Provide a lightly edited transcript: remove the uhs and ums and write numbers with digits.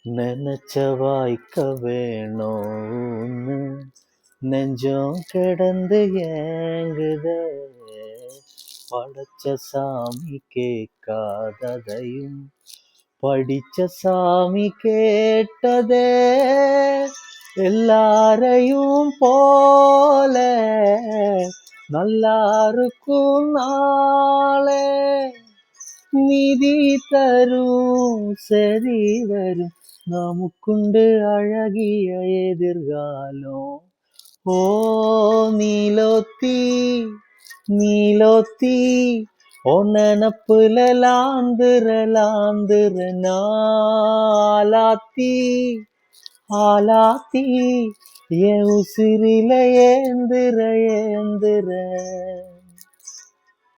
நினைச்ச வாய்க்க வேணும்னு நெஞ்சம் கிடந்து ஏங்குதே. படைச்ச சாமி கேட்காததையும் படிச்ச சாமி கேட்டதே. எல்லாரையும் போல நல்லாருக்கும் நாளே நிதி தரும் சரி வரும் நமக்குண்டு அழகிய எதிர்காலம். ஓ நீலோத்தி நீலோத்தி ஓ நெனப்புல லாந்துற நாளாத்தி ஆலாத்தி என் உசிரில ஏந்துற.